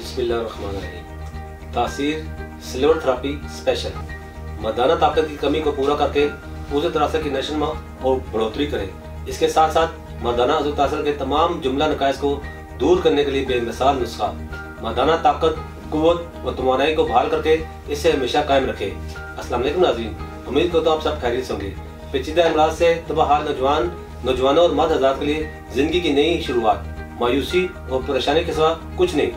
बिस्मिल्लाहिर्रहमानिर्रहीम। तासीर silver therapy special मर्दाना ताकत की कमी को पूरा करके उज़र तनासर की नशोनुमा और बढ़ोतरी करे। इसके साथ साथ मर्दाना उज़र तनासर के तमाम जुमला नकाइस को दूर करने के लिए बेमिसाल नुस्खा मर्दाना ताकत, कुव्वत व तवानाई को बहाल करके इसे हमेशा कायम रखे। अस्सलाम वालेकुम नाज़रीन, उम्मीद करता हूँ आप सब खैरियत से होंगे। पेचीदा अमराज से तबाहाल नौजवानों और मर्द हज़रात के लिए जिंदगी की नई शुरुआत, मायूसी और परेशानी के सिवा कुछ नहीं।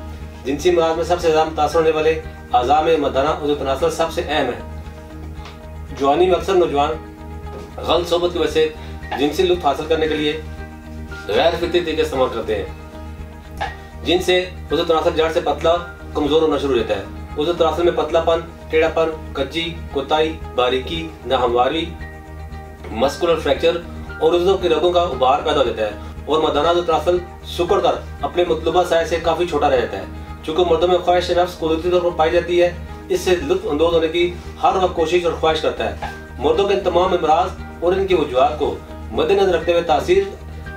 जिनसी अमराज में सबसे ज्यादा मुतासर होने वाले आज़ा में मर्दाना उज़र तनासर सबसे अहम है। जवानी में अक्सर नौजवान गलत सोबत की वजह से जिनसी लुत्फ हासिल करने के लिए गैर फितरी तरीके इस्तेमाल करते हैं, जिनसे उज़र तनासर जड़ से पतला कमजोर होना शुरू हो जाता है। उज़र तनासर में पतलापन, टेढ़ापन, कच्ची, कोताही, बारीकी, नाहमवारी, मस्कुलर फ्रैक्चर और उज़र के रोगों का उबार पैदा हो जाता है और मर्दाना उज़र तनासर सुकड़ कर अपने मतलूबा साइज से काफी छोटा रह जाता है। चूंकि मर्दों में ख्वाहिश नफ्स कुदरती तौर पर पाई जाती है, इससे लुत्फ अंदोज होने की हर वक्त कोशिश और ख्वाहिश करता है। मर्दों के तमाम अमराज और इनकी वजूहात को मद्देनजर रखते हुए तासीर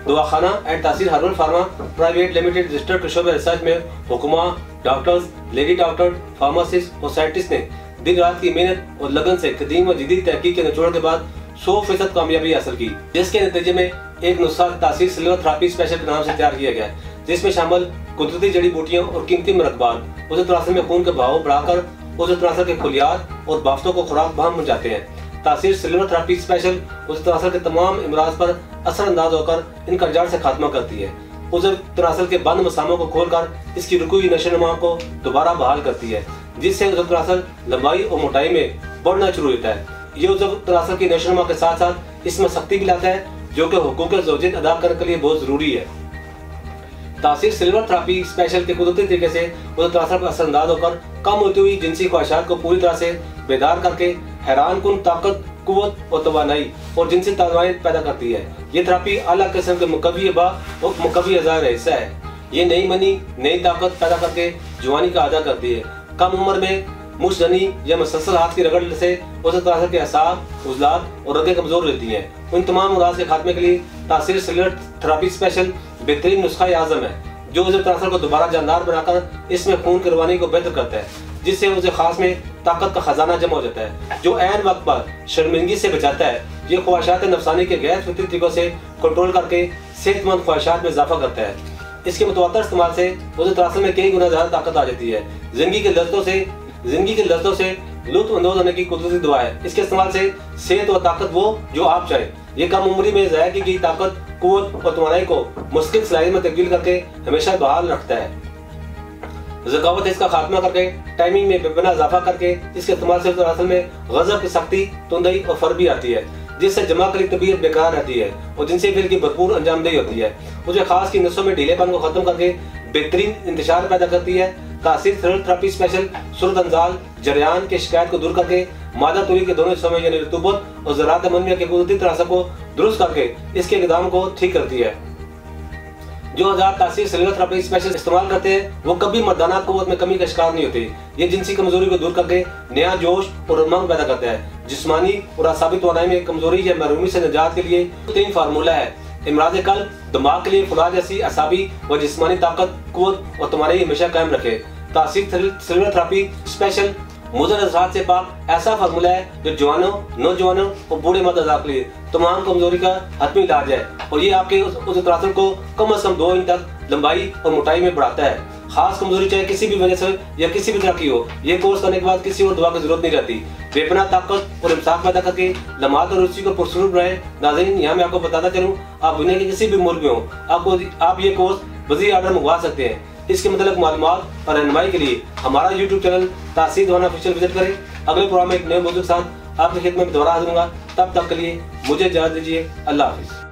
Dawakhana and Taseer herbal pharma private limited registered शोबे रिसर्च में हुक्मा, डॉक्टर्स, लेडी डॉक्टर, फार्मासिस्ट और साइंटिस्ट ने दिन रात की मेहनत और लगन से कदीम व जदीद तहकीक के निचोड़ के बाद 100% कामयाबी हासिल की, जिसके नतीजे में एक नुस्खा तासीर सिल्वर थेरेपी स्पेशल के नाम से तैयार किया गया, जिसमें शामिल कुदरती जड़ी बूटियां और कीमती मुरक्बात उज़र तनासर में खून के बहाव बढ़ाकर उज़र तनासर के खुलियात और बाफ्तों को खुराक बहाम बन जाते हैं। तासीर सिल्वर थेरेपी स्पेशल उज़र तनासर के तमाम अमराज पर असरअंदाज होकर इनका जड़ से खात्मा करती है। उज़र तनासर के बंद मसामों को खोलकर इसकी रुकी नशोनुमा को दोबारा बहाल करती है, जिससे उज़र तनासर लंबाई और मोटाई में बढ़ना शुरू होता है। ये उज़र तनासर की नशोनुमा के साथ साथ इसमें सख्ती भी लाता है, जो कि हुकूक ज़ौजियत अदा करने के लिए बहुत जरूरी है। तासीर सिल्वर थेरेपी स्पेशल के कुदरती तरीके से उज़र तनासर पर असरअंदाज होकर कम होती हुई जिनसी ख्वाहिशात को पूरी तरह से बेदार करके हैरान कुन ताकत, कुव्वत और तवानाई और जिनसी तवानाई पैदा करती है। ये थेरेपी आला किस्म के मुकव्वी अज़ा का हिस्सा है। ये नई मनी, नई ताकत पैदा करके जवानी का अदा करती है। कम उम्र में मुश्तनी या मुसलसल हाथ की रगड़ से उज़र तनासर के असाब, उज़लात और रगें कमजोर रहती हैं। उन तमाम अमराज के खात्मे के लिए तासीर सिल्वर थेरेपी स्पेशल बेहतरीन नुस्खा आज़म है, जो उज़र तनासर को दोबारा जानदार बनाकर इसमें खून की रवानी को बेहतर करता है, जिससे उसे खास में ताकत का खजाना जमा हो जाता है, जो ऐन वक्त पर शर्मिंदगी से बचाता है। ये ख्वाहिशात नफसानी के गैर फितरी तरीकों से कंट्रोल करके सेहतमंद ख्वाहिशात में इजाफा करता है। इसके मुतवातर इस्तेमाल से उज़र तनासर में कई गुना ज्यादा ताकत आ जाती है। जिंदगी के लज्जतों से लुत्फ अंदोज होने की कुदरती दुआ है। इसके इस्तेमाल से सेहत व ताकत वो जो आप चाहें। ये कम उम्री में ज़ाया की गई ताकत, कुव्वत और तवानाई को मुश्किल सलाहियत में तब्दील करके हमेशा बहाल रखता है। ज़कावत इसका खात्मा करके टाइमिंग में बेपनाह इजाफा करके इसके इस्तेमाल से तनासर में गज़ब की सख्ती, तुंदई और फर्बी आती है, जिससे जमा करी तबीयत बेकार रहती है और जिनसे फिर की भरपूर अंजामदेही होती है। मुझे खास की नसों में ढीलेपन को खत्म करके बेहतरीन इंतशार पैदा करती है। तासीर सिल्वर थेरेपी स्पेशल सूरत अंजाल जरियान की शिकायत को दूर करके मादा तुरी के दोनों हिस्सों में यानी रतूबत और ज़रात अमनिया के कुदरती तनासर को दुरुस्त करके इसके निज़ाम को ठीक करती है। जो हज़रात तासीर सिल्वर थेरेपी स्पेशल इस्तेमाल करते हैं वो कभी मर्दाना कुव्वत में कमी का शिकार नहीं होते। ये जिनसी कमजोरी को दूर करके नया जोश और उमंग पैदा करता है। जिस्मानी और असाबी तवानाई में कमजोरी या महरूमी से निजात के लिए 3 फार्मूला है। इमराज कल्ब, दिमाग के लिए फुला जैसी असाबी व जिस्मानी ताकत, कुव्वत और तवानाई हमेशा कायम रखे। तासीर सिल्वर थेरेपी स्पेशल मुज़र असरात से पाक ऐसा फार्मूला है जो जवानों, नौजवानों और बूढ़े मर्द हज़रात के लिए तमाम कमजोरी का हतमी इलाज है और ये आपके उज़र तनासर को कम से कम 2 इंच तक लंबाई और मोटाई में बढ़ाता है। खास कमजोरी चाहे किसी भी वजह से या किसी भी तरह की हो, ये कोर्स करने के बाद किसी और दवा की जरूरत नहीं रहती। बेपनाह ताकत और इंसाफ पैदा करके लम्हात और रुचि को पुरसरूर बनाए। नाज़रीन, यहाँ मैं आपको बताता चलूँ, आप दुनिया के किसी भी मुल्क में हो, आप ये कोर्स वज़ीर आर्डर मंगवा सकते हैं। इसके मतलब मालूमात और रहनुमाई के लिए हमारा YouTube चैनल तासीर दीवाना ऑफिशियल विजिट करें। अगले प्रोग्राम में एक नए मौजूद के साथ आपकी खिदमत में दोबारा हाजिर होऊंगा। तब तक के लिए मुझे इजाज़त दीजिए। अल्लाह हाफिज़।